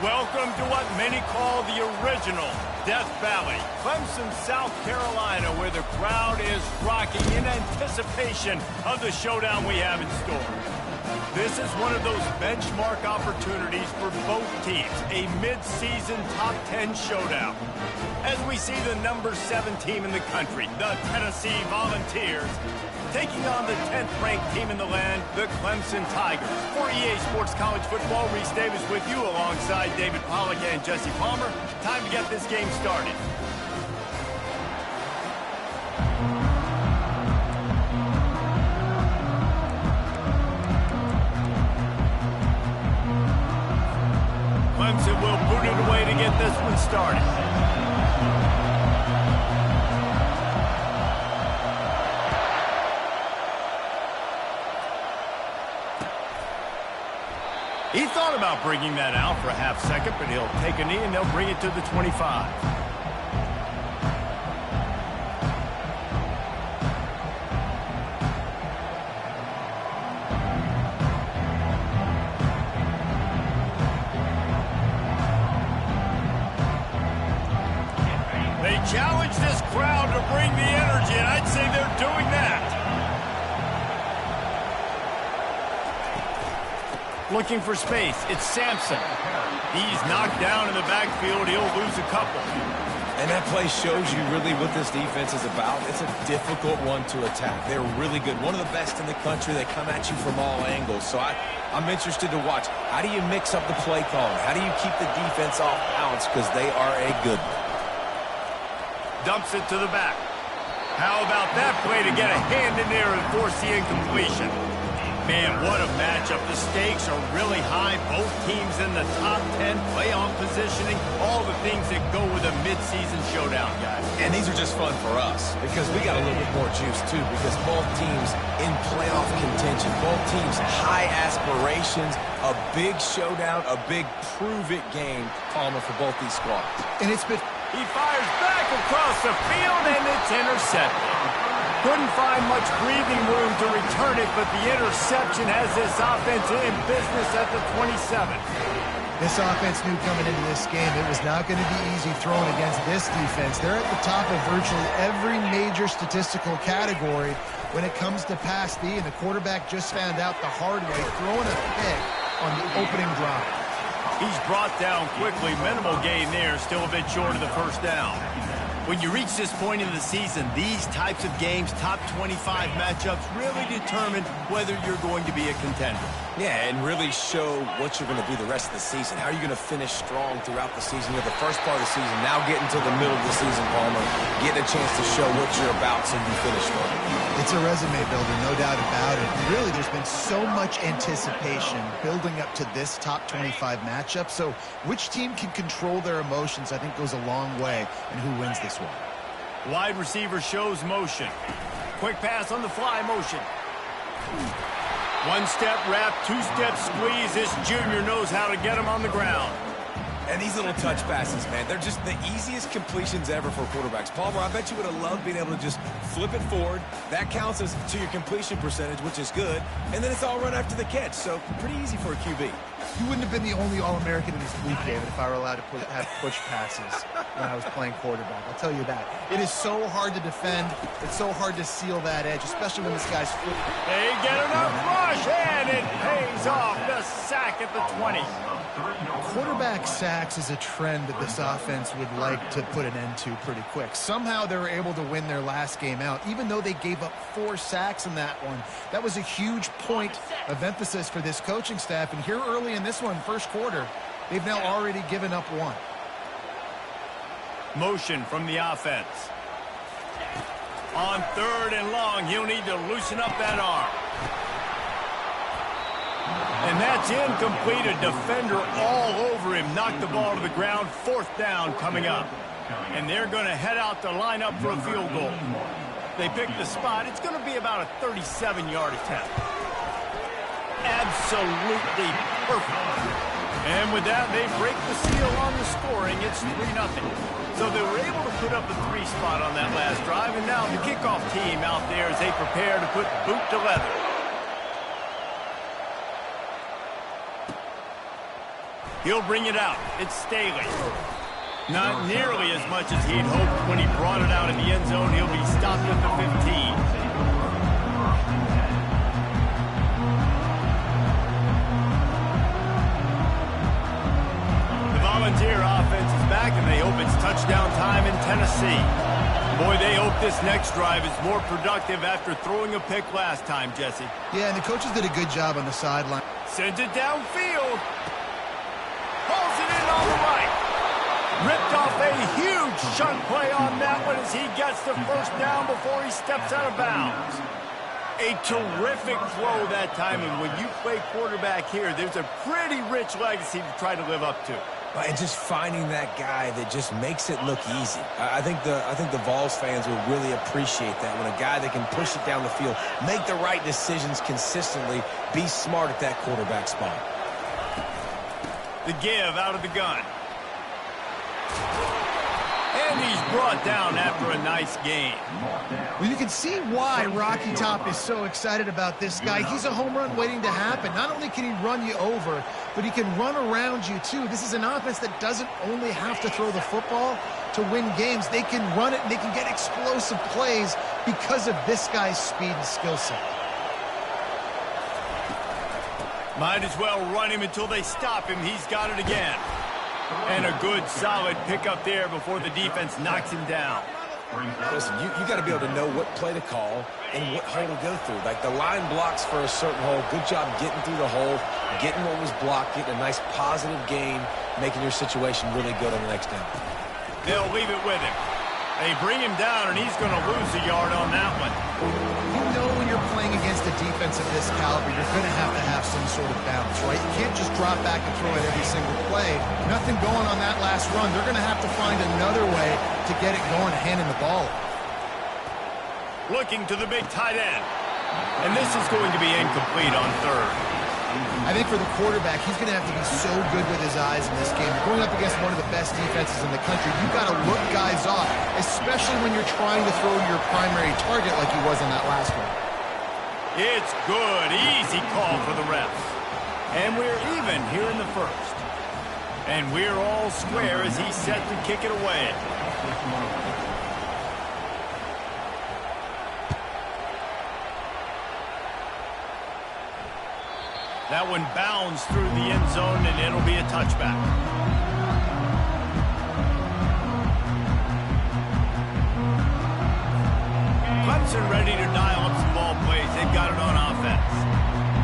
Welcome to what many call the original Death Valley, Clemson, South Carolina, where the crowd is rocking in anticipation of the showdown we have in store. This is one of those benchmark opportunities for both teams, a mid-season top 10 showdown. As we see the number 7 team in the country, the Tennessee Volunteers, taking on the 10th-ranked team in the land, the Clemson Tigers. For EA Sports College Football, Reese Davis with you alongside David Pollack and Jesse Palmer. Time to get this game started. Clemson will boot it away to get this one started. He thought about bringing that out for a half second, but he'll take a knee and they'll bring it to the 25. They challenge this crowd to bring the energy, and I'd say they're doing that. Looking for space, it's Sampson. He's knocked down in the backfield. He'll lose a couple. And that play shows you really what this defense is about. It's a difficult one to attack. They're really good. One of the best in the country. They come at you from all angles. So I'm interested to watch. How do you mix up the play calling? How do you keep the defense off balance? Because they are a good one. Dumps it to the back. How about that play to get a hand in there and force the incompletion? Man, what a matchup. The stakes are really high. Both teams in the top 10, playoff positioning, all the things that go with a midseason showdown, guys. And these are just fun for us because we got a little bit more juice, too, because both teams in playoff contention, both teams high aspirations, a big showdown, a big prove-it game, Palmer, for both these squads. And it's been... He fires back across the field, and it's intercepted. Couldn't find much breathing room to return it, but the interception has this offense in business at the 27. This offense knew coming into this game it was not going to be easy throwing against this defense. They're at the top of virtually every major statistical category when it comes to pass D, and the quarterback just found out the hard way, throwing a pick on the opening drive. He's brought down quickly. Minimal gain there, still a bit short of the first down. When you reach this point in the season, these types of games, top 25 matchups, really determine whether you're going to be a contender. Yeah, and really show what you're going to do the rest of the season. How are you going to finish strong throughout the season? You have the first part of the season, now getting to the middle of the season, Palmer, getting a chance to show what you're about so you finish strong. It's a resume builder, no doubt about it. And really, there's been so much anticipation building up to this top 25 matchup. So which team can control their emotions, I think, goes a long way in who wins this one. Wide receiver shows motion. Quick pass on the fly motion. One-step wrap, two-step squeeze. This junior knows how to get him on the ground. And these little touch passes, man, they're just the easiest completions ever for quarterbacks. Palmer, I bet you would have loved being able to just flip it forward. That counts as to your completion percentage, which is good. And then it's all run after the catch, so pretty easy for a QB. You wouldn't have been the only All-American in this league, David, if I were allowed to have push passes when I was playing quarterback. I'll tell you that. It is so hard to defend. It's so hard to seal that edge, especially when this guy's foot. They get enough rush, and it pays off. The sack at the 20. Quarterback sacks is a trend that this offense would like to put an end to pretty quick. Somehow they were able to win their last game out, even though they gave up 4 sacks in that one. That was a huge point of emphasis for this coaching staff. And here early in this one, first quarter, they've now already given up 1. Motion from the offense. On 3rd and long, he'll need to loosen up that arm. And that's incomplete. A defender all over him. Knocked the ball to the ground. 4th down coming up. And they're going to head out to line up for a field goal. They pick the spot. It's going to be about a 37-yard attempt. Absolutely perfect. And with that, they break the seal on the scoring. It's 3-0. So they were able to put up a 3 spot on that last drive. And now the kickoff team out there as they prepare to put boot to leather. He'll bring it out. It's Staley. Not nearly as much as he'd hoped when he brought it out in the end zone. He'll be stopped at the 15. The Volunteer offense is back, and they hope it's touchdown time in Tennessee. Boy, they hope this next drive is more productive after throwing a pick last time, Jesse. Yeah, and the coaches did a good job on the sideline. Sends it downfield. Pulls it in on the right. Ripped off a huge chunk play on that one as he gets the first down before he steps out of bounds. A terrific throw that time, and when you play quarterback here, there's a pretty rich legacy to try to live up to. And just finding that guy that just makes it look easy. I think the Vols fans will really appreciate that, when a guy that can push it down the field, make the right decisions consistently, be smart at that quarterback spot. The give out of the gun. And he's brought down after a nice game. Well, you can see why Rocky Top is so excited about this guy. He's a home run waiting to happen. Not only can he run you over, but he can run around you too. This is an offense that doesn't only have to throw the football to win games. They can run it and they can get explosive plays because of this guy's speed and skill set. Might as well run him until they stop him. He's got it again. And a good, solid pickup there before the defense knocks him down. Listen, you got to be able to know what play to call and what hole to go through. Like, the line blocks for a certain hole. Good job getting through the hole, getting what was blocked, getting a nice positive gain, making your situation really good on the next down. They'll leave it with him. They bring him down, and he's going to lose a yard on that one. You know, when you're playing against a defense of this caliber, you're going to have some sort of bounce, right? You can't just drop back and throw it every single play. Nothing going on that last run. They're going to have to find another way to get it going, handing the ball off. Looking to the big tight end. And this is going to be incomplete on third. I think for the quarterback, he's going to have to be so good with his eyes in this game. You're going up against one of the best defenses in the country. You've got to look guys off, especially when you're trying to throw your primary target like he was in that last one. It's good. Easy call for the refs. And we're even here in the first. And we're all square as he's set to kick it away. That one bounds through the end zone, and it'll be a touchback. Clemson ready to dial up some ball plays. They've got it on offense.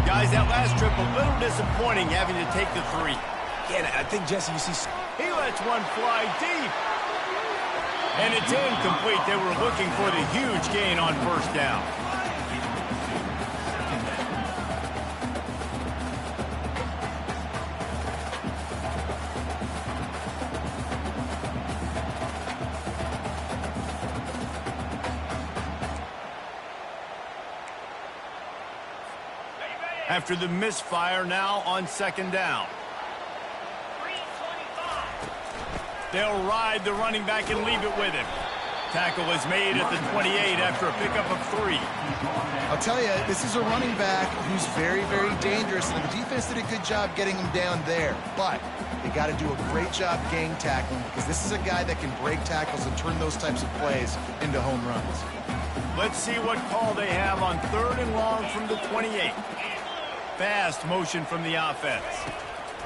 Guys, that last trip a little disappointing, having to take the 3. Yeah, I think, Jesse, you see... He lets one fly deep. And it's incomplete. They were looking for the huge gain on first down. After the misfire, now on second down. They'll ride the running back and leave it with him. Tackle is made at the 28 after a pickup of 3. I'll tell you, this is a running back who's very, very dangerous, and the defense did a good job getting him down there. But they got to do a great job gang tackling, because this is a guy that can break tackles and turn those types of plays into home runs. Let's see what call they have on 3rd and long from the 28. Fast motion from the offense.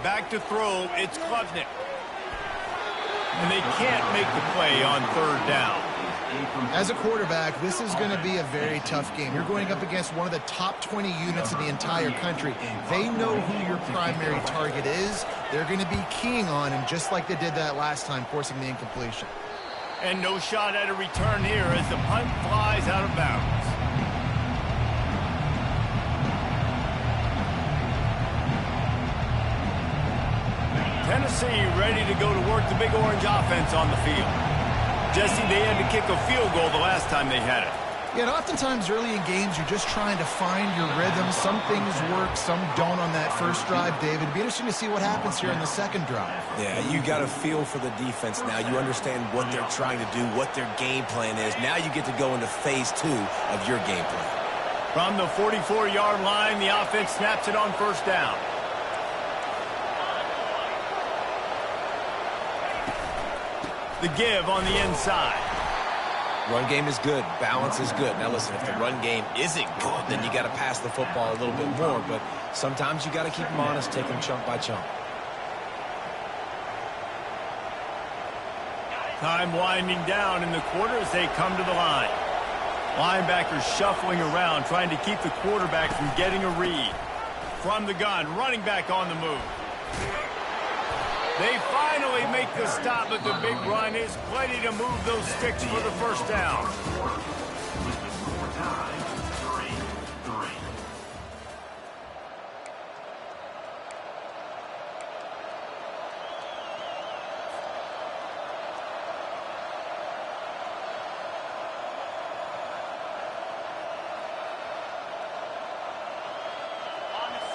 Back to throw, it's Klubnik. And they can't make the play on 3rd down. As a quarterback, this is going to be a very tough game. You're going up against one of the top 20 units in the entire country. They know who your primary target is. They're going to be keying on him, just like they did that last time, forcing the incompletion. And no shot at a return here as the punt flies out of bounds. Tennessee ready to go to work the Big Orange offense on the field. Jesse, they had to kick a field goal the last time they had it. Yeah, and oftentimes early in games, you're just trying to find your rhythm. Some things work, some don't on that first drive, David. It'd be interesting to see what happens here in the second drive. Yeah, you got a feel for the defense now. You understand what they're trying to do, what their game plan is. Now you get to go into phase 2 of your game plan. From the 44-yard line, the offense snaps it on first down. The give on the inside. Run game is good. Balance is good. Now, listen, if the run game isn't good, then you got to pass the football a little bit more. But sometimes you got to keep them honest, take them chunk by chunk. Time winding down in the quarter as they come to the line. Linebackers shuffling around, trying to keep the quarterback from getting a read. From the gun, running back on the move. They finally make the stop, but the big run is plenty to move those sticks for the first down.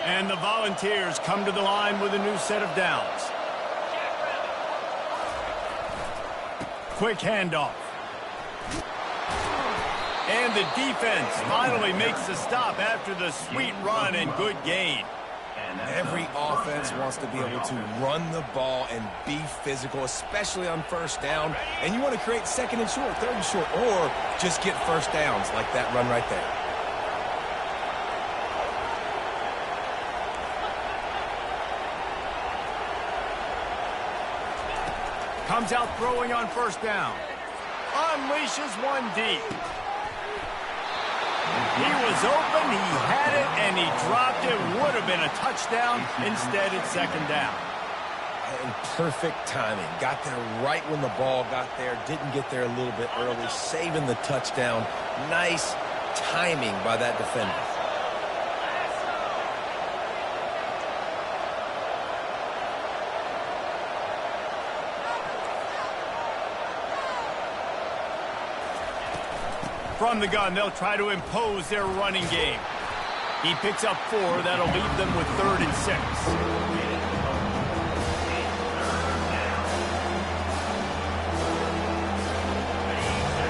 And the Volunteers come to the line with a new set of downs. Quick handoff. And the defense finally makes the stop after the sweet run and good gain. Every offense wants to be able to run the ball and be physical, especially on first down. And you want to create second and short, third and short, or just get first downs like that run right there. Comes out throwing on first down. Unleashes one deep. He was open, he had it, and he dropped it. Would have been a touchdown. Instead, it's second down. And perfect timing. Got there right when the ball got there. Didn't get there a little bit early. Saving the touchdown. Nice timing by that defender. From the gun, they'll try to impose their running game. He picks up 4. That'll leave them with 3rd and 6.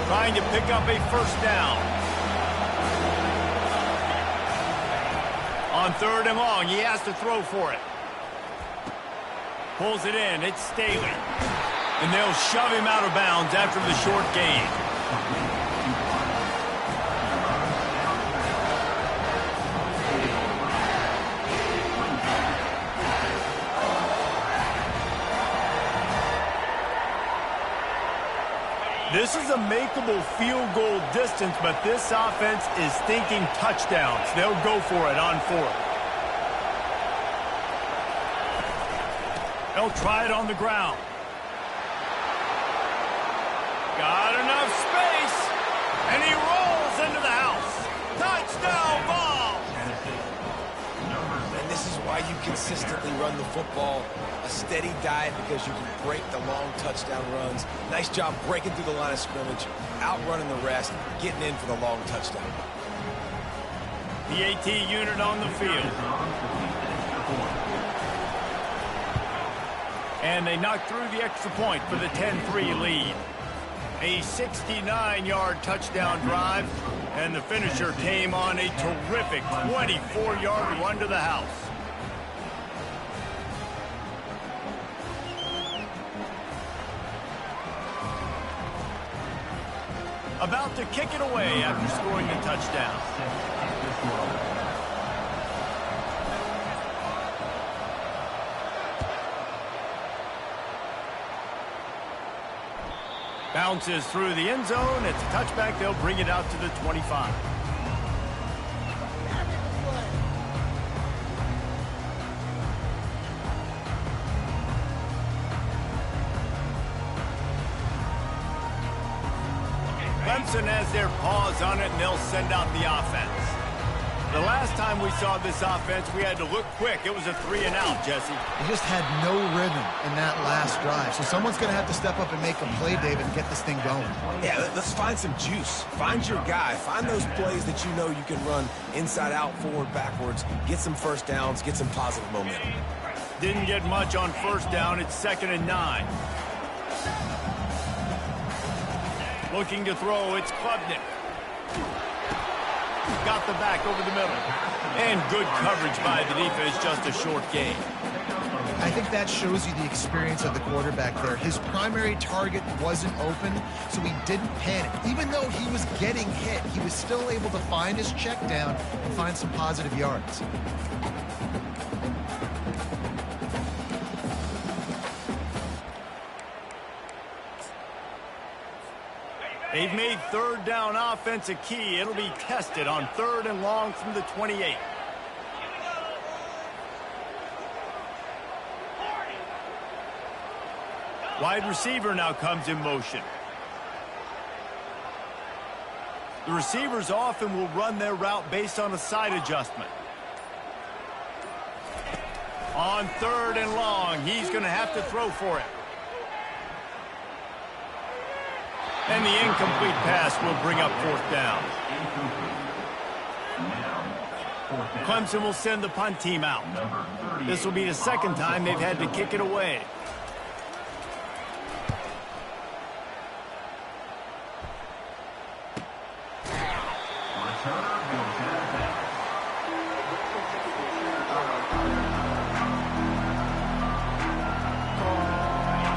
Trying to pick up a first down. On 3rd and long, he has to throw for it. Pulls it in. It's Staley. And they'll shove him out of bounds after the short gain. This is a makeable field goal distance, but this offense is thinking touchdowns. They'll go for it on 4th. They'll try it on the ground. Got enough space, and he rolls into the house. Touchdown ball! And this is why you consistently run the football. A steady diet because you can break the long touchdown runs. Nice job breaking through the line of scrimmage, outrunning the rest, getting in for the long touchdown. The AT unit on the field. And they knock through the extra point for the 10-3 lead. A 69-yard touchdown drive, and the finisher came on a terrific 24-yard run to the house. About to kick it away after scoring the touchdown. Bounces through the end zone. It's a touchback. They'll bring it out to the 25. Clemson has their paws on it, and they'll send out the offense. The last time we saw this offense, we had to look quick. It was a 3-and-out, Jesse. They just had no rhythm in that last drive. So someone's going to have to step up and make a play, David, and get this thing going. Yeah, let's find some juice. Find your guy. Find those plays that you know you can run inside out, forward, backwards. Get some first downs. Get some positive momentum. Didn't get much on first down. It's 2nd and 9. Looking to throw, it's Klubnik. Got the back over the middle. And good coverage by the defense, just a short gain. I think that shows you the experience of the quarterback there. His primary target wasn't open, so he didn't panic. Even though he was getting hit, he was still able to find his check down and find some positive yards. They've made third down offense a key. It'll be tested on 3rd and long from the 28. Wide receiver now comes in motion. The receivers often will run their route based on a side adjustment. On 3rd and long, he's going to have to throw for it. And the incomplete pass will bring up 4th down. Clemson will send the punt team out. This will be the 2nd time they've had to kick it away.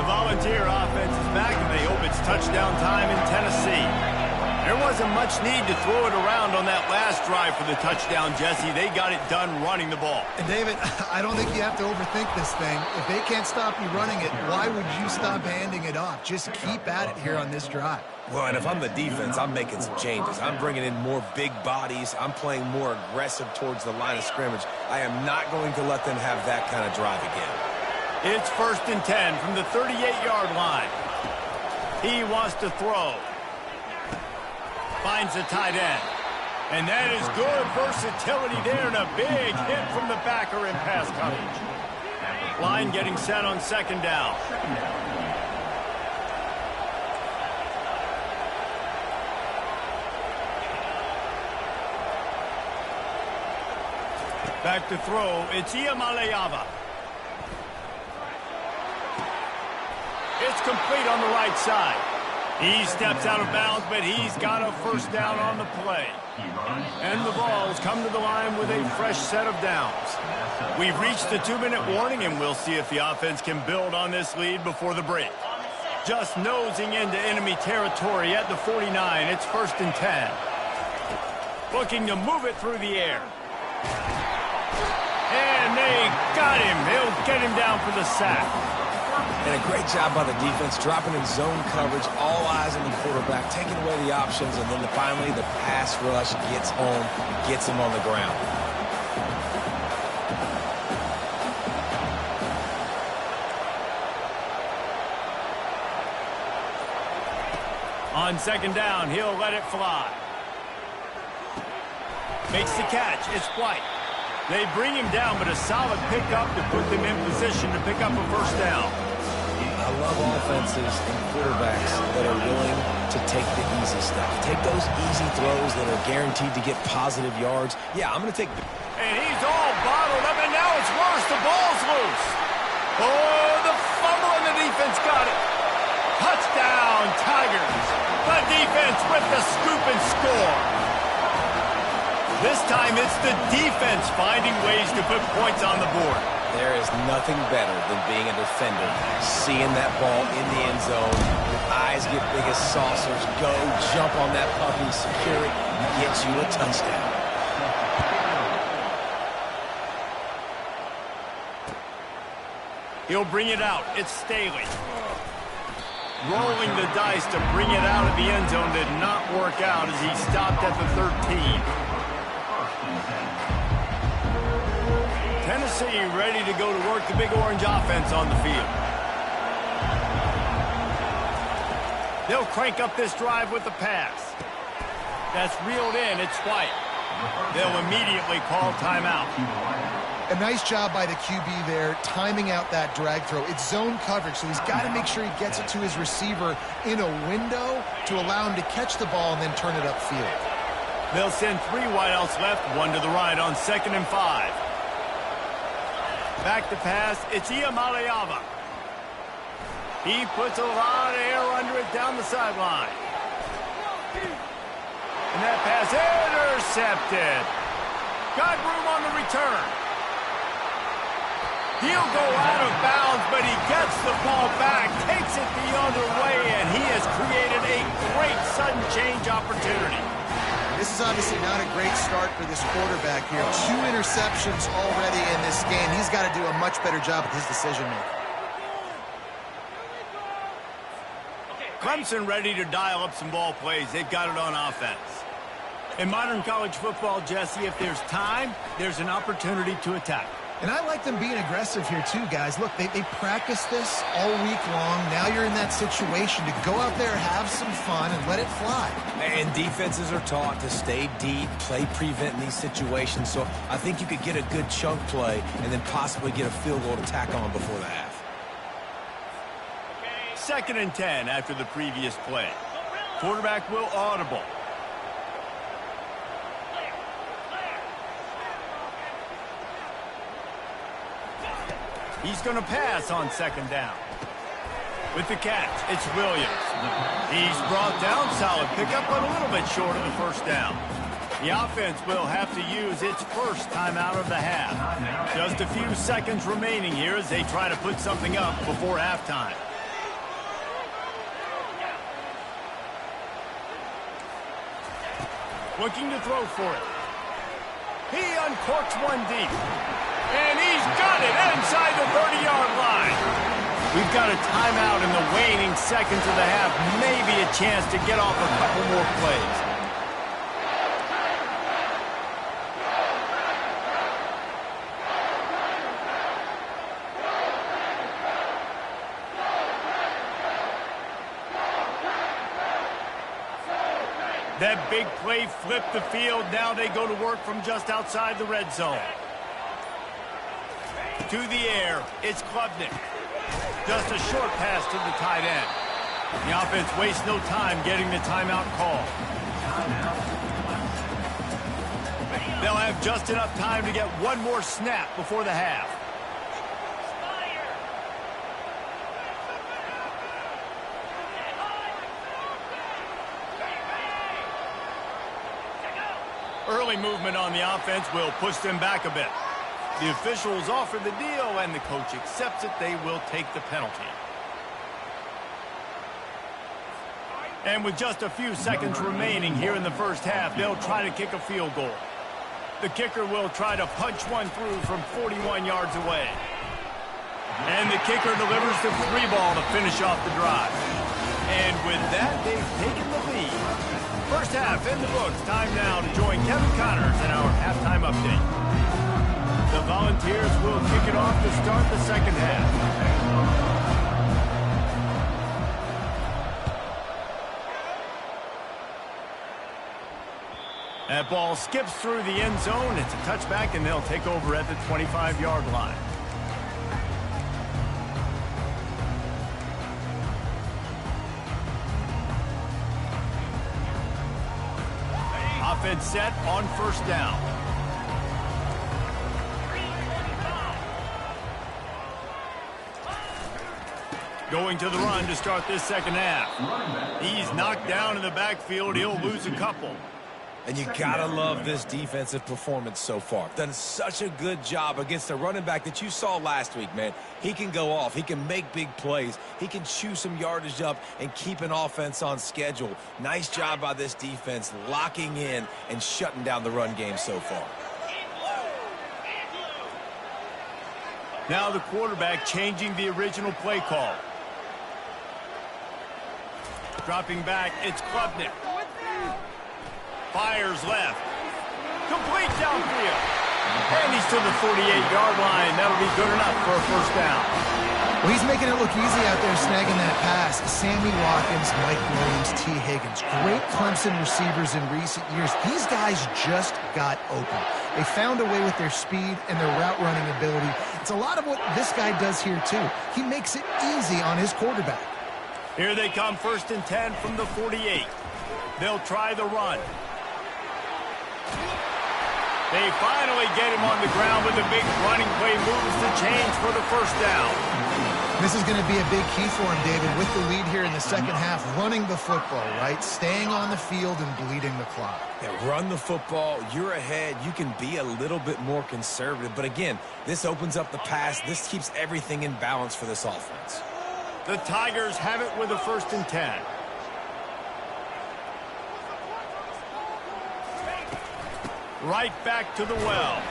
Volunteer offense is back, and they hope it's touchdown time in Tennessee. There wasn't much need to throw it around on that last drive for the touchdown, Jesse. They got it done running the ball. And David, I don't think you have to overthink this thing. If they can't stop you running it, why would you stop handing it off? Just keep at it here on this drive. Well, and if I'm the defense, I'm making some changes. I'm bringing in more big bodies. I'm playing more aggressive towards the line of scrimmage. I am not going to let them have that kind of drive again. It's 1st and 10 from the 38-yard line. He wants to throw. Finds the tight end. And that is good versatility there, and a big hit from the backer in pass coverage. Line getting set on 2nd down. Back to throw. It's Iamaleava. It's complete on the right side. He steps out of bounds, but he's got a 1st down on the play. And the Vols come to the line with a fresh set of downs. We've reached the 2-minute warning, and we'll see if the offense can build on this lead before the break. Just nosing into enemy territory at the 49. It's 1st and 10. Looking to move it through the air. And they got him. They'll get him down for the sack. And a great job by the defense, dropping in zone coverage, all eyes on the quarterback, taking away the options, and then finally the pass rush gets home, gets him on the ground. On 2nd down, he'll let it fly. Makes the catch. It's White. They bring him down, but a solid pickup to put them in position to pick up a 1st down. I love offenses and quarterbacks that are willing to take the easy stuff. Take those easy throws that are guaranteed to get positive yards. Yeah, I'm going to take... And he's all bottled up, and now it's worse. The ball's loose. Oh, the fumble, and the defense got it. Touchdown, Tigers. The defense with the scoop and score. This time it's the defense finding ways to put points on the board. There is nothing better than being a defender, seeing that ball in the end zone, your eyes get big as saucers, go, jump on that puppy, secure it, get you a touchdown. He'll bring it out. It's Staley. Rolling the dice to bring it out of the end zone did not work out as he stopped at the 13. Tennessee ready to go to work the Big Orange offense on the field. They'll crank up this drive with the pass. That's reeled in. It's White. They'll immediately call timeout. A nice job by the QB there, timing out that drag throw. It's zone coverage, so he's got to make sure he gets it to his receiver in a window to allow him to catch the ball and then turn it upfield. They'll send 3 wideouts left, 1 to the right on 2nd and 5. Back to pass, it's Iamaleava. He puts a lot of air under it down the sideline. And that pass intercepted. Got room on the return. He'll go out of bounds, but he gets the ball back, takes it the other way, and he has created a great sudden change opportunity. This is obviously not a great start for this quarterback here. 2 interceptions already in this game. He's got to do a much better job with his decision-making. Clemson ready to dial up some ball plays. They've got it on offense. In modern college football, Jesse, if there's time, there's an opportunity to attack. And I like them being aggressive here too, guys. Look, they practice this all week long. Now you're in that situation to go out there, have some fun, and let it fly. And defenses are taught to stay deep, play prevent in these situations. So I think you could get a good chunk play and then possibly get a field goal to tack on before the half. 2nd and 10 after the previous play. Quarterback will audible. He's going to pass on 2nd down. With the catch, it's Williams. He's brought down, solid pickup, but a little bit short of the 1st down. The offense will have to use its first timeout of the half. Just a few seconds remaining here as they try to put something up before halftime. Looking to throw for it. He uncorks one deep. And he's got it inside the 30-yard line. We've got a timeout in the waning seconds of the half. Maybe a chance to get off a couple more plays. That big play flipped the field. Now they go to work from just outside the red zone. To the air, it's Klubnik. Just a short pass to the tight end. The offense wastes no time getting the timeout call. They'll have just enough time to get one more snap before the half. Early movement on the offense will push them back a bit. The officials offer the deal, and the coach accepts it. They will take the penalty. And with just a few seconds remaining here in the first half, they'll try to kick a field goal. The kicker will try to punch one through from 41 yards away. And the kicker delivers the 3-ball to finish off the drive. And with that, they've taken the lead. First half in the books. Time now to join Kevin Connors in our halftime update. The Volunteers will kick it off to start the second half. That ball skips through the end zone. It's a touchback, and they'll take over at the 25-yard line. Offense set on 1st down. Going to the run to start this second half. He's knocked down in the backfield. He'll lose a couple. And you gotta love this defensive performance so far. Done such a good job against the running back that you saw last week, man. He can go off. He can make big plays. He can chew some yardage up and keep an offense on schedule. Nice job by this defense locking in and shutting down the run game so far. Now the quarterback changing the original play call. Dropping back, it's Klubnik. Fires left. Complete downfield. And he's to the 48-yard line. That'll be good enough for a 1st down. Well, he's making it look easy out there snagging that pass. Sammy Watkins, Mike Williams, T. Higgins. Great Clemson receivers in recent years. These guys just got open. They found a way with their speed and their route running ability. It's a lot of what this guy does here, too. He makes it easy on his quarterback. Here they come, 1st and 10 from the 48. They'll try the run. They finally get him on the ground with a big running play, moves the chains for the 1st down. This is going to be a big key for him, David, with the lead here in the second half, running the football, right? Staying on the field and bleeding the clock. Yeah, run the football. You're ahead. You can be a little bit more conservative. But again, this opens up the pass. This keeps everything in balance for this offense. The Tigers have it with a 1st and 10. Right back to the well.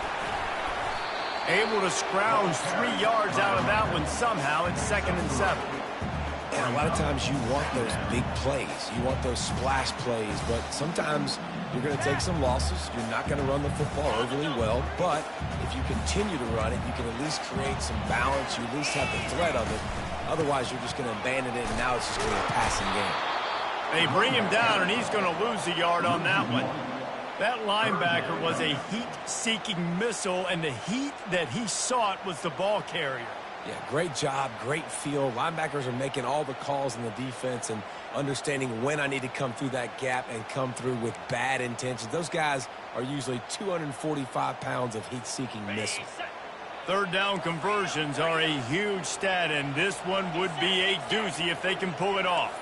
Able to scrounge 3 yards out of that one somehow. It's 2nd and 7. And a lot of times you want those big plays. You want those splash plays. But sometimes you're going to take some losses. You're not going to run the football overly well. But if you continue to run it, you can at least create some balance. You at least have the threat of it. Otherwise, you're just going to abandon it, and now it's just going to be a passing game. They bring him down, and he's going to lose a yard on that one. That linebacker was a heat-seeking missile, and the heat that he sought was the ball carrier. Yeah, great job, great feel. Linebackers are making all the calls in the defense and understanding when I need to come through that gap and come through with bad intentions. Those guys are usually 245 pounds of heat-seeking missile. 3rd down conversions are a huge stat, and this one would be a doozy if they can pull it off.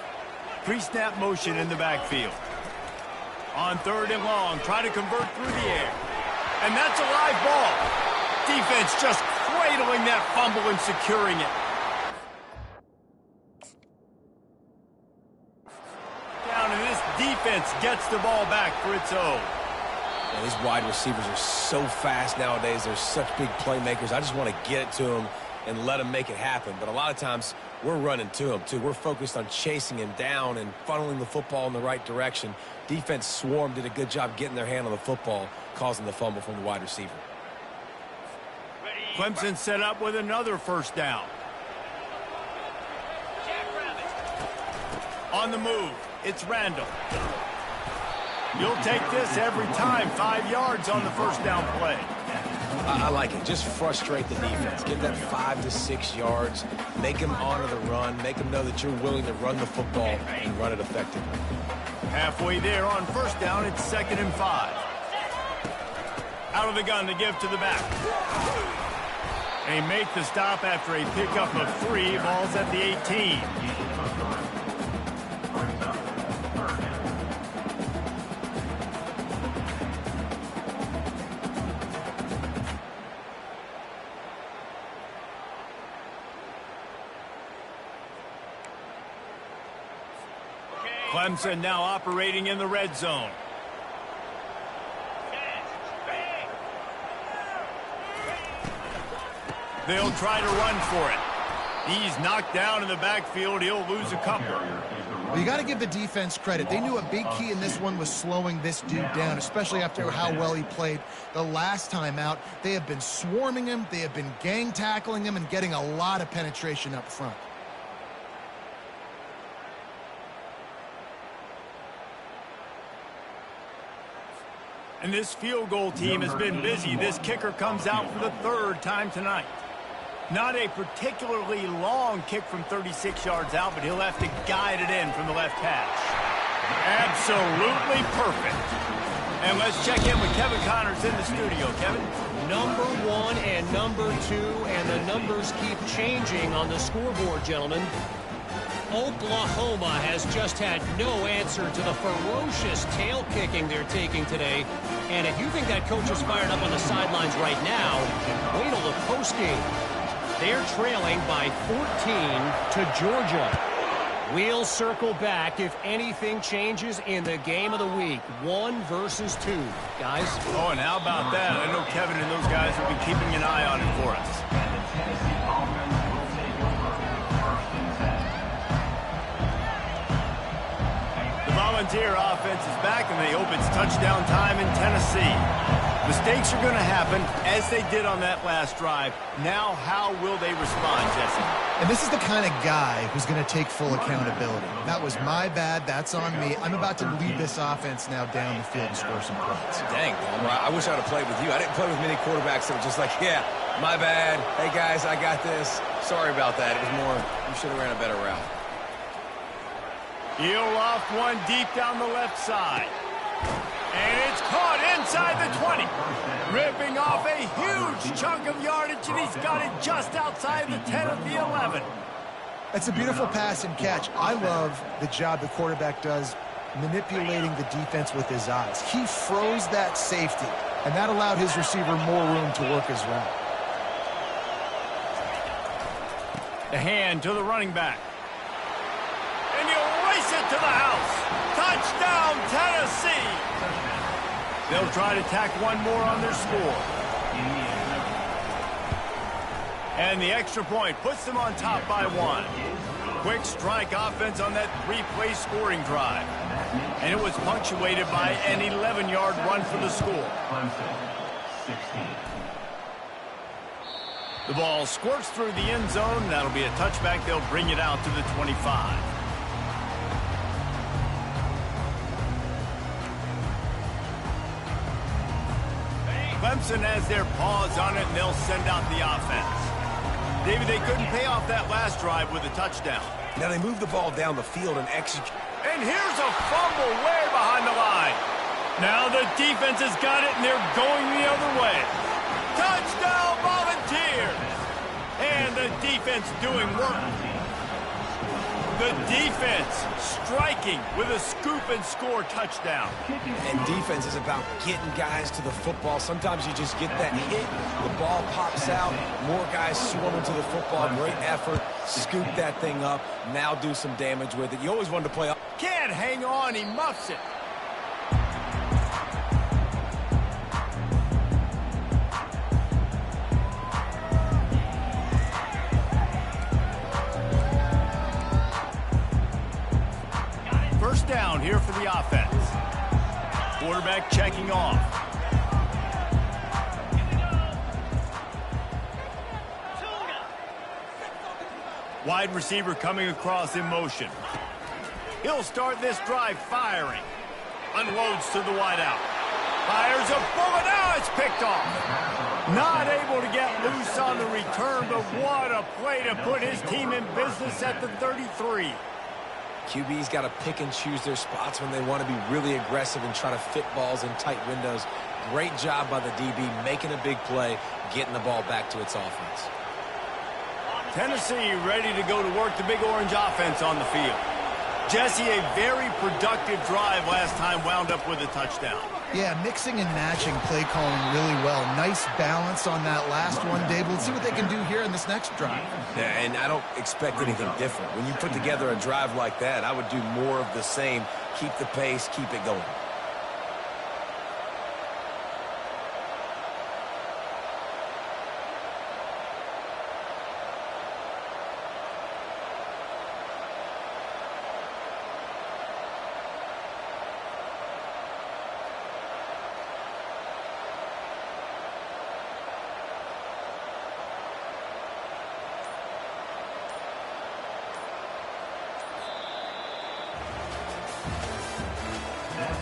Pre-snap motion in the backfield. On 3rd and long, try to convert through the air. And that's a live ball. Defense just cradling that fumble and securing it. Down, and this defense gets the ball back for its own. Yeah, these wide receivers are so fast nowadays. They're such big playmakers. I just want to get it to them and let them make it happen. But a lot of times, we're running to them, too. We're focused on chasing him down and funneling the football in the right direction. Defense swarm did a good job getting their hand on the football, causing the fumble from the wide receiver. Clemson set up with another 1st down. On the move, it's Randall. You'll take this every time. 5 yards on the 1st down play. I like it. Just frustrate the defense. Give that 5 to 6 yards. Make them honor the run. Make them know that you're willing to run the football and run it effectively. Halfway there on 1st down, it's 2nd and 5. Out of the gun to give to the back. They make the stop after a pickup of 3. Ball's at the 18. Clemson now operating in the red zone. They'll try to run for it. He's knocked down in the backfield. He'll lose a couple. Well, you got to give the defense credit. They knew a big key in this one was slowing this dude down, especially after how well he played the last time out. They have been swarming him. They have been gang tackling him and getting a lot of penetration up front. And this field goal team has been busy. This kicker comes out for the 3rd time tonight. Not a particularly long kick from 36 yards out, but he'll have to guide it in from the left hash. Absolutely perfect. And let's check in with Kevin Connors in the studio. Kevin? Number 1 and number 2, and the numbers keep changing on the scoreboard, gentlemen. Oklahoma has just had no answer to the ferocious tail kicking they're taking today. And if you think that coach is fired up on the sidelines right now, wait till the postgame. They're trailing by 14 to Georgia. We'll circle back if anything changes in the game of the week. 1 versus 2. Guys? Oh, and how about that? I know Kevin and those guys will be keeping an eye on it for us. Volunteer offense is back, and they hope it's touchdown time in Tennessee. Mistakes are going to happen, as they did on that last drive. Now, how will they respond, Jesse? And this is the kind of guy who's going to take full accountability. That was my bad. That's on me. I'm about to lead this offense now down the field and score some points. Dang, I wish I would have played with you. I didn't play with many quarterbacks that were just like, yeah, my bad. Hey, guys, I got this. Sorry about that. It was more, you should have ran a better route. He'll loft one deep down the left side. And it's caught inside the 20. Ripping off a huge chunk of yardage, and he's got it just outside the 10 of the 11. That's a beautiful pass and catch. I love the job the quarterback does manipulating the defense with his eyes. He froze that safety, and that allowed his receiver more room to work his route. The hand to the running back. And he'll race it to the house. Touchdown, Tennessee. They'll try to tack one more on their score. And the extra point puts them on top by 1. Quick strike offense on that 3-play scoring drive. And it was punctuated by an 11-yard run for the score. The ball squirts through the end zone. That'll be a touchback. They'll bring it out to the 25. Clemson has their paws on it, and they'll send out the offense. David, they couldn't pay off that last drive with a touchdown. Now they move the ball down the field and execute. And here's a fumble way behind the line. Now the defense has got it, and they're going the other way. Touchdown, Volunteers! And the defense doing work. The defense striking with a scoop and score touchdown. And defense is about getting guys to the football. Sometimes you just get that hit, the ball pops out, more guys swarming to the football. Great effort, scoop that thing up, now do some damage with it. You always wanted to play. Can't hang on, he muffs it. First down here for the offense. Quarterback checking off. Wide receiver coming across in motion. He'll start this drive firing. Unloads to the wideout. Fires a bullet. Now it's picked off. Not able to get loose on the return, but what a play to put his team in business at the 33. QB's got to pick and choose their spots when they want to be really aggressive and try to fit balls in tight windows. Great job by the DB making a big play, getting the ball back to its offense. Tennessee ready to go to work the Big Orange offense on the field. Jesse, a very productive drive last time, wound up with a touchdown. Yeah, mixing and matching play calling really well. Nice balance on that last one, Dave. Let's see what they can do here in this next drive. Yeah, and I don't expect anything different. When you put together a drive like that, I would do more of the same. Keep the pace, keep it going.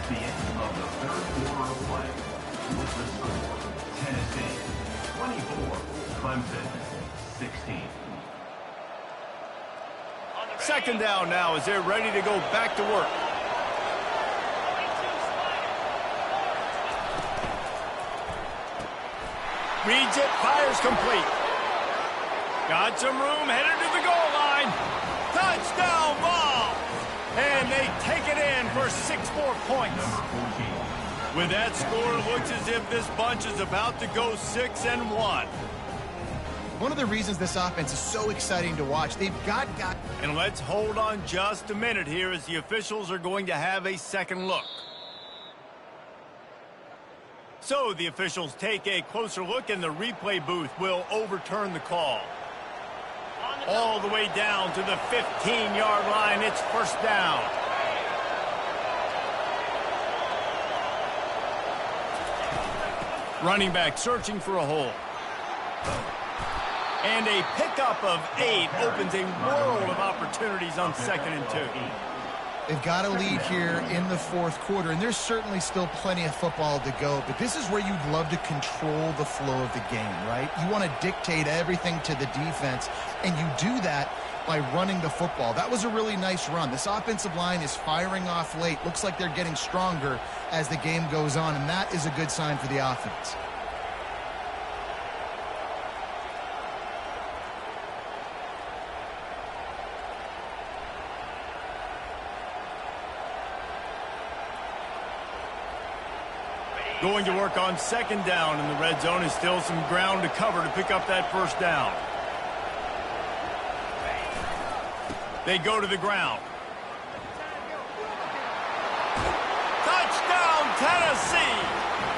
The end of the third quarter of play. With the score, Tennessee 24, Clemson 16. Second down now as they're ready to go back to work. Reads it, fires complete. Got some room, headed to the goal line. Touchdown ball! And they take it in for 6 more points. With that score, it looks as if this bunch is about to go 6-1. One of the reasons this offense is so exciting to watch, they've got guys. And let's hold on just a minute here as the officials are going to have a second look. So the officials take a closer look and the replay booth will overturn the call. All the way down to the 15-yard line. It's first down. Running back searching for a hole. And a pickup of 8 opens a world of opportunities on 2nd and 2. They've got a lead here in the fourth quarter, and there's certainly still plenty of football to go, but this is where you'd love to control the flow of the game, right? You want to dictate everything to the defense, and you do that by running the football. That was a really nice run. This offensive line is firing off late. Looks like they're getting stronger as the game goes on, and that is a good sign for the offense. Going to work on second down in the red zone, and still some ground to cover to pick up that first down. They go to the ground. Touchdown, Tennessee!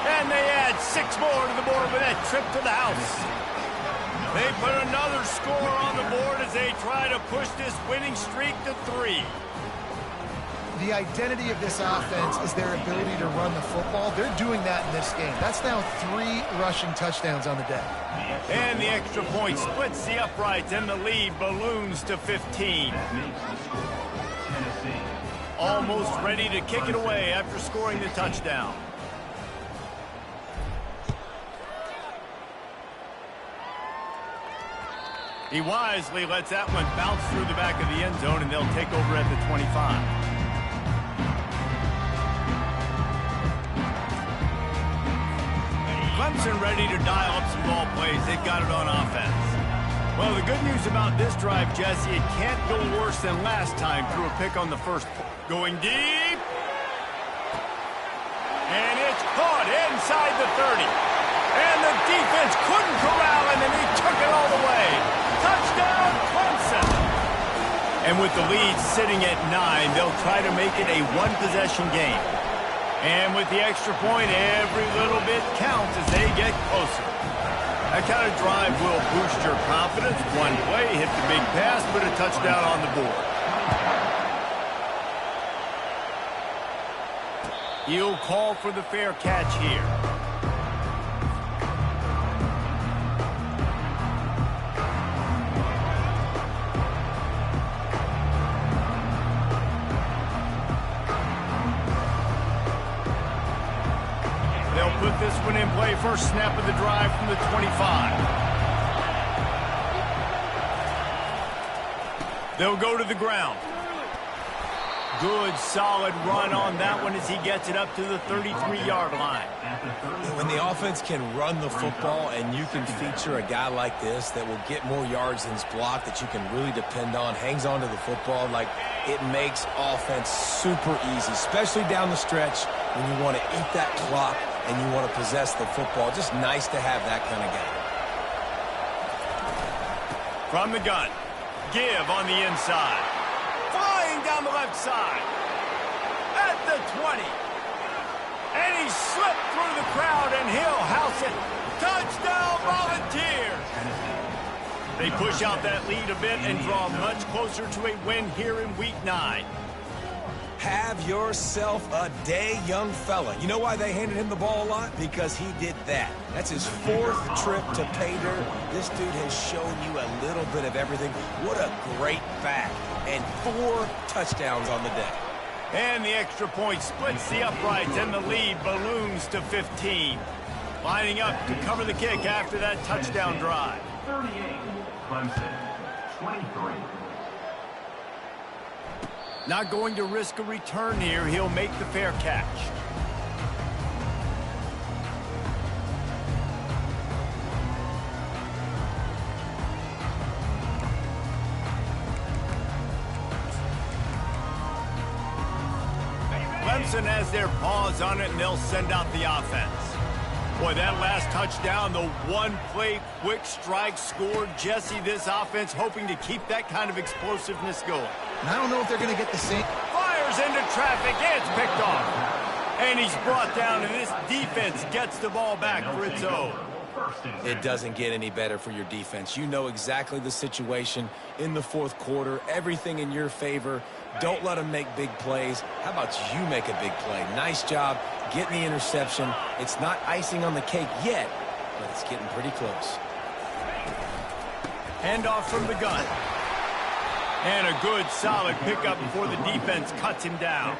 And they add 6 more to the board with that trip to the house. They put another score on the board as they try to push this winning streak to 3. The identity of this offense is their ability to run the football. They're doing that in this game. That's now 3 rushing touchdowns on the day. And the extra point splits the uprights, and the lead balloons to 15. Almost ready to kick it away after scoring the touchdown. He wisely lets that one bounce through the back of the end zone, and they'll take over at the 25. Clemson ready to dial up some ball plays. They've got it on offense. Well, the good news about this drive, Jesse, it can't go worse than last time through a pick on the first. Going deep. And it's caught inside the 30. And the defense couldn't corral him, and he took it all the way. Touchdown, Clemson. And with the lead sitting at 9, they'll try to make it a one-possession game. And with the extra point, every little bit counts as they get closer. That kind of drive will boost your confidence. One play, hit the big pass, put a touchdown on the board. He'll call for the fair catch here. Put this one in play. First snap of the drive from the 25. They'll go to the ground. Good, solid run on that one as he gets it up to the 33-yard line. When the offense can run the football and you can feature a guy like this that will get more yards than his block, that you can really depend on, hangs on to the football, like it makes offense super easy, especially down the stretch when you want to eat that clock and you want to possess the football. Just nice to have that kind of guy. From the gun, give on the inside. Flying down the left side. At the 20. And he slipped through the crowd, and he'll house it. Touchdown, Volunteers! They push out that lead a bit and draw much closer to a win here in Week 9. Have yourself a day, young fella. You know why they handed him the ball a lot? Because he did that. That's his 4th trip to pay dirt. This dude has shown you a little bit of everything. What a great back. And 4 touchdowns on the day. And the extra point splits the uprights, and the lead balloons to 15. Lining up to cover the kick after that touchdown drive. 38, Clemson, 23. Not going to risk a return here. He'll make the fair catch. Clemson has their paws on it, and they'll send out the offense. Boy, that last touchdown, the one-play quick strike scored. Jesse, this offense hoping to keep that kind of explosiveness going. And I don't know if they're going to get the same. Fires into traffic, and it's picked off. And he's brought down, and this defense gets the ball back for its own. It doesn't get any better for your defense. You know exactly the situation in the 4th quarter. Everything in your favor. Don't let them make big plays. How about you make a big play? Nice job getting the interception. It's not icing on the cake yet, but it's getting pretty close. Handoff from the gun. And a good, solid pickup before the defense cuts him down.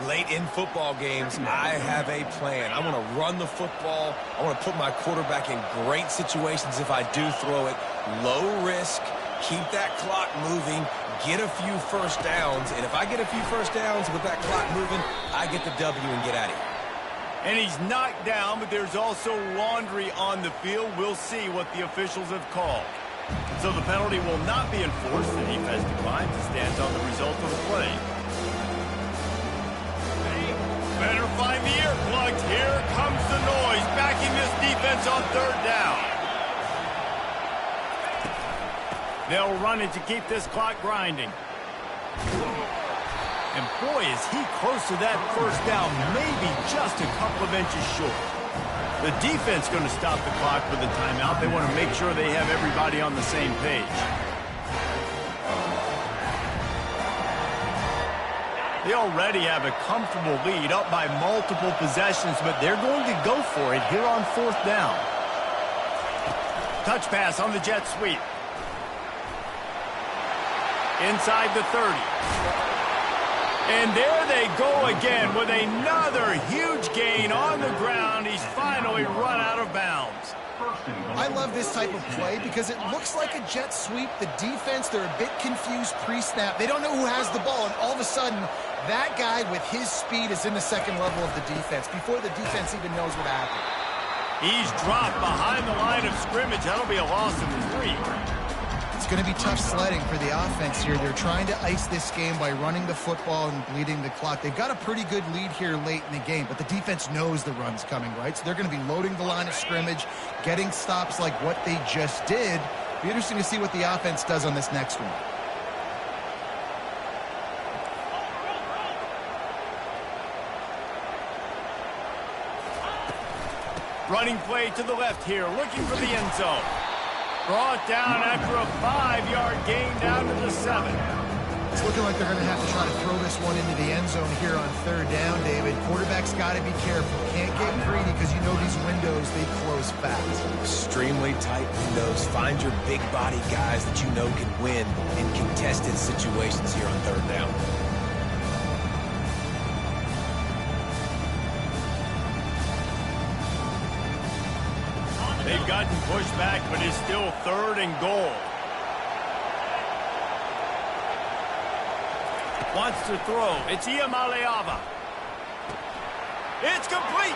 Late in football games, I have a plan. I want to run the football. I want to put my quarterback in great situations if I do throw it. Low risk, keep that clock moving, get a few first downs. And if I get a few first downs with that clock moving, I get the W and get out of here. And he's knocked down, but there's also laundry on the field. We'll see what the officials have called. So the penalty will not be enforced. The defense declines to stand on the result of the play. Better find the earplugs. Here comes the noise backing this defense on third down. They'll run it to keep this clock grinding. And boy, is he close to that first down, maybe just a couple of inches short. The defense going to stop the clock with a timeout. They want to make sure they have everybody on the same page. They already have a comfortable lead, up by multiple possessions, but they're going to go for it here on fourth down. Touch pass on the jet sweep. Inside the 30. And there they go again with another huge gain on the ground. He's finally run out of bounds. I love this type of play because it looks like a jet sweep. The defense, they're a bit confused pre-snap. They don't know who has the ball, and all of a sudden, that guy with his speed is in the second level of the defense before the defense even knows what happened. He's dropped behind the line of scrimmage. That'll be a loss of 3. It's going to be tough sledding for the offense here. They're trying to ice this game by running the football and bleeding the clock. They've got a pretty good lead here late in the game, but the defense knows the run's coming, right? So they're going to be loading the line of scrimmage, getting stops like what they just did. Be interesting to see what the offense does on this next one. Running play to the left here, looking for the end zone. Brought down after a 5-yard gain down to the 7. It's looking like they're going to have to try to throw this one into the end zone here on third down, David. Quarterback's got to be careful. Can't get greedy because you know these windows, they close fast. Extremely tight windows. Find your big body guys that you know can win in contested situations here on third down. They've gotten pushed back, but it's still 3rd and goal. Wants to throw. It's Iamaleava. It's complete.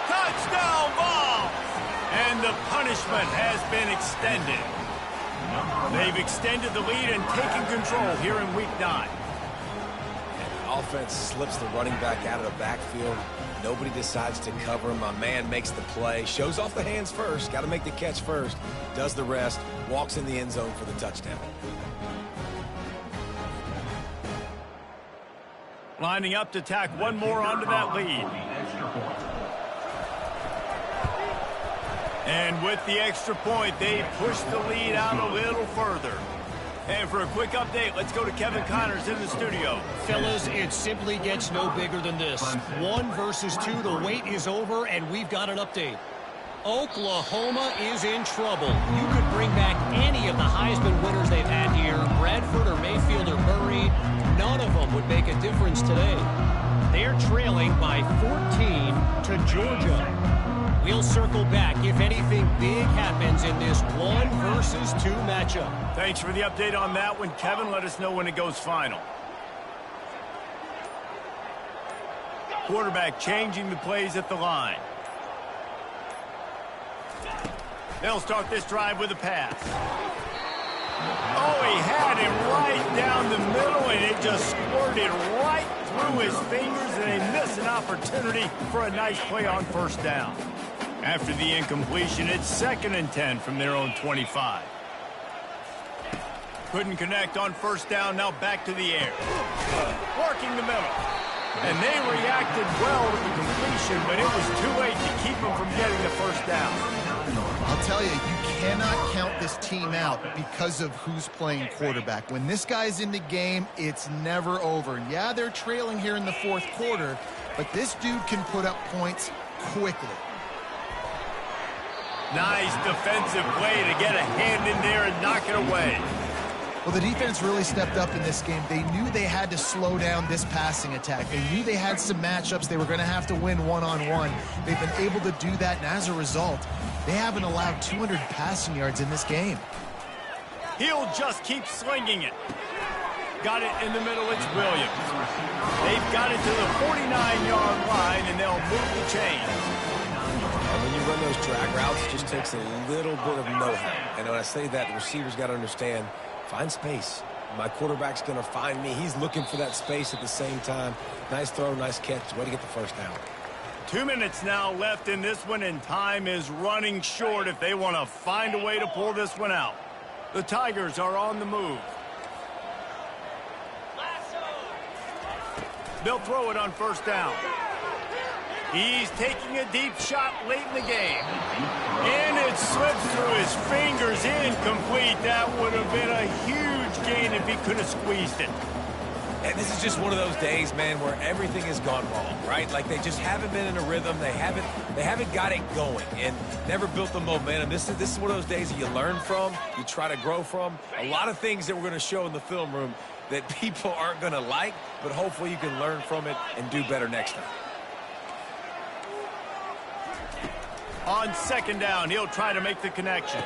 Touchdown ball. And the punishment has been extended. They've extended the lead and taken control here in week 9. And the offense slips the running back out of the backfield. Nobody decides to cover him. My man makes the play. Shows off the hands first. Got to make the catch first. Does the rest. Walks in the end zone for the touchdown. Lining up to tack one more onto that lead. And with the extra point, they push the lead out a little further. And for a quick update, let's go to Kevin Connors in the studio. Fellas, it simply gets no bigger than this. 1 versus 2, the wait is over, and we've got an update. Oklahoma is in trouble. You could bring back any of the Heisman winners they've had here, Bradford or Mayfield or Murray. None of them would make a difference today. They're trailing by 14 to Georgia. We'll circle back if anything big happens in this 1 versus 2 matchup. Thanks for the update on that one, Kevin. Let us know when it goes final. Quarterback changing the plays at the line. They'll start this drive with a pass. Oh, he had him right down the middle, and it just squirted right through his fingers, and they miss an opportunity for a nice play on first down. After the incompletion, it's 2nd and 10 from their own 25. Couldn't connect on first down, now back to the air. Working the middle. And they reacted well to the completion, but it was too late to keep them from getting the first down. I'll tell you, you cannot count this team out because of who's playing quarterback. When this guy's in the game, it's never over. And yeah, they're trailing here in the 4th quarter, but this dude can put up points quickly. Nice defensive play to get a hand in there and knock it away. Well, the defense really stepped up in this game. They knew they had to slow down this passing attack. They knew they had some matchups they were going to have to win one-on-one. They've been able to do that, and as a result, they haven't allowed 200 passing yards in this game. He'll just keep slinging it. Got it in the middle, it's Williams. They've got it to the 49-yard line, and they'll move the chains. And when you run those drag routes, it just takes a little bit of know-how. And when I say that, the receiver's got to understand, find space. My quarterback's going to find me. He's looking for that space at the same time. Nice throw, nice catch. Way to get the first down. 2 minutes now left in this one, and time is running short if they want to find a way to pull this one out. The Tigers are on the move. They'll throw it on first down. He's taking a deep shot late in the game. And it slips through his fingers, incomplete. That would have been a huge gain if he could have squeezed it. And this is just one of those days, man, where everything has gone wrong, right? Like they just haven't been in a rhythm. They haven't got it going and never built the momentum. This is one of those days that you learn from, you try to grow from. A lot of things that we're going to show in the film room that people aren't going to like, but hopefully you can learn from it and do better next time. On second down, he'll try to make the connection.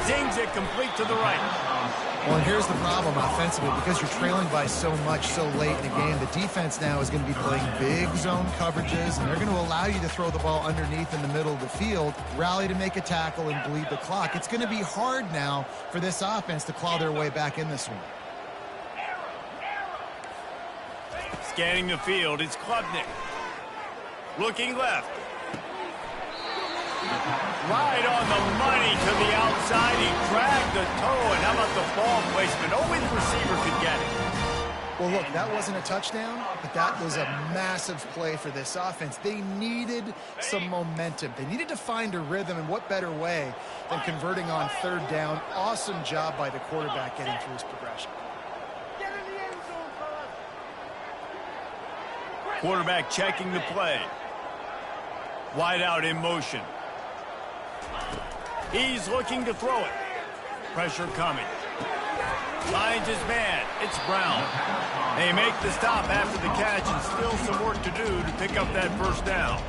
Zings it complete to the right. Well, and here's the problem offensively. Because you're trailing by so much so late in the game, the defense now is going to be playing big zone coverages, and they're going to allow you to throw the ball underneath in the middle of the field, rally to make a tackle, and bleed the clock. It's going to be hard now for this offense to claw their way back in this one. Scanning the field, it's Klubnik. Looking left. Right on the money to the outside. He dragged the toe, and how about the ball placement? Only the receiver could get it. Well, look, that wasn't a touchdown, but that was a massive play for this offense. They needed some momentum. They needed to find a rhythm, and what better way than converting on third down. Awesome job by the quarterback getting through his progression. Quarterback checking the play. Wide out in motion. He's looking to throw it. Pressure coming. Finds his man. It's Brown. They make the stop after the catch, and still some work to do to pick up that first down.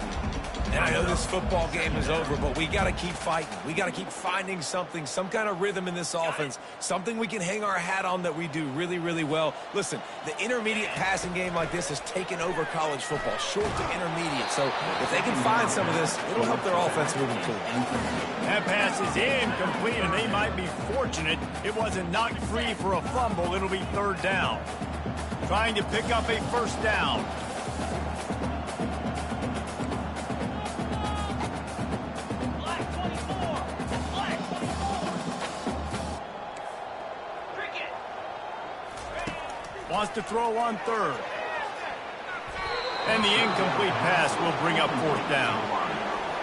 And I know this football game is over, but we got to keep fighting. We got to keep finding something, some kind of rhythm in this offense, something we can hang our hat on that we do really, really well. Listen, the intermediate passing game like this has taken over college football, short to intermediate. So if they can find some of this, it'll help their offense moving forward. That pass is incomplete, and they might be fortunate it wasn't knocked free for a fumble. It'll be third down. Trying to pick up a first down. Wants to throw on third. And the incomplete pass will bring up fourth down.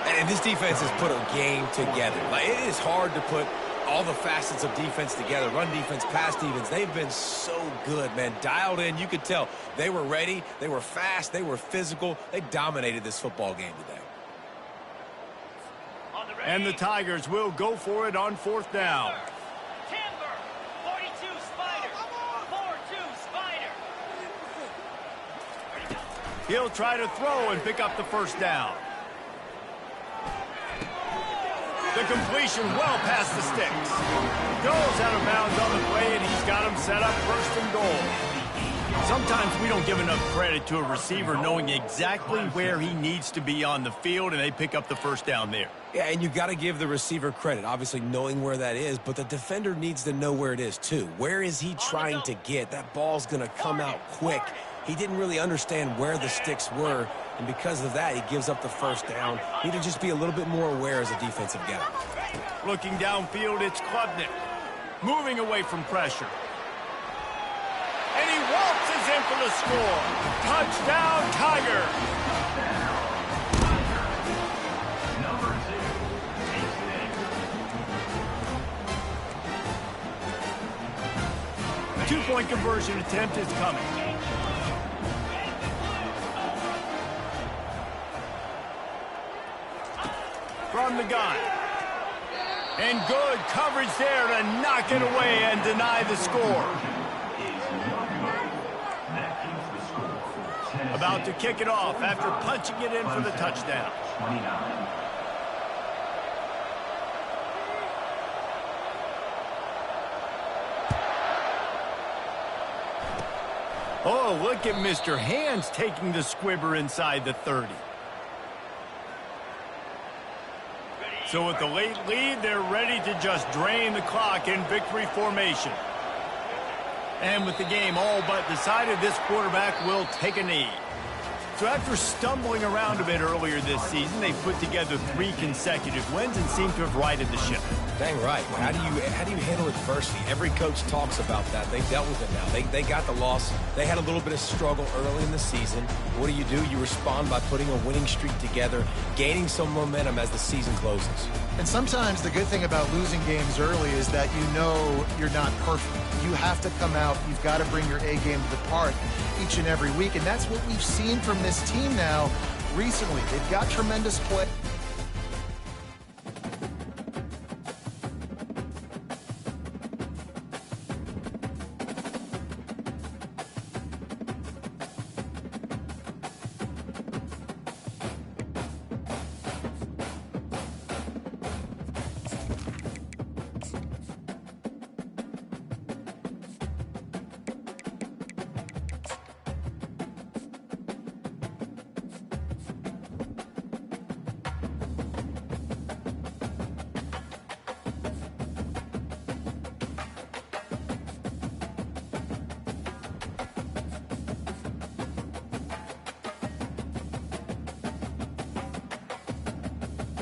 And this defense has put a game together. Like, it is hard to put all the facets of defense together. Run defense, pass defense. They've been so good, man. Dialed in. You could tell they were ready. They were fast. They were physical. They dominated this football game today. And the Tigers will go for it on fourth down. He'll try to throw and pick up the first down. The completion well past the sticks. Goes out of bounds on the play, and he's got him set up first and goal. Sometimes we don't give enough credit to a receiver knowing exactly where he needs to be on the field, and they pick up the first down there. Yeah, and you got to give the receiver credit, obviously knowing where that is, but the defender needs to know where it is too. Where is he trying to get? That ball's going to come out quick. He didn't really understand where the sticks were, and because of that, he gives up the first down. He need to just be a little bit more aware as a defensive guy. Looking downfield, it's Klubnik. Moving away from pressure. And he waltzes in for the score. Touchdown, Tiger. Two-point conversion attempt is coming. From the gun. And good coverage there to knock it away and deny the score. About to kick it off after punching it in for the touchdown. Oh, look at Mr. Hands taking the squibber inside the 30. So with the late lead, they're ready to just drain the clock in victory formation. And with the game all but decided, this quarterback will take a knee. So after stumbling around a bit earlier this season, they put together 3 consecutive wins and seem to have righted the ship. Dang right. How do you handle adversity? Every coach talks about that. They've dealt with it now. They got the loss. They had a little bit of struggle early in the season. What do? You respond by putting a winning streak together, gaining some momentum as the season closes. And sometimes the good thing about losing games early is that you know you're not perfect. You have to come out. You've got to bring your A game to the park each and every week. And that's what we've seen from this team now recently. They've got tremendous play.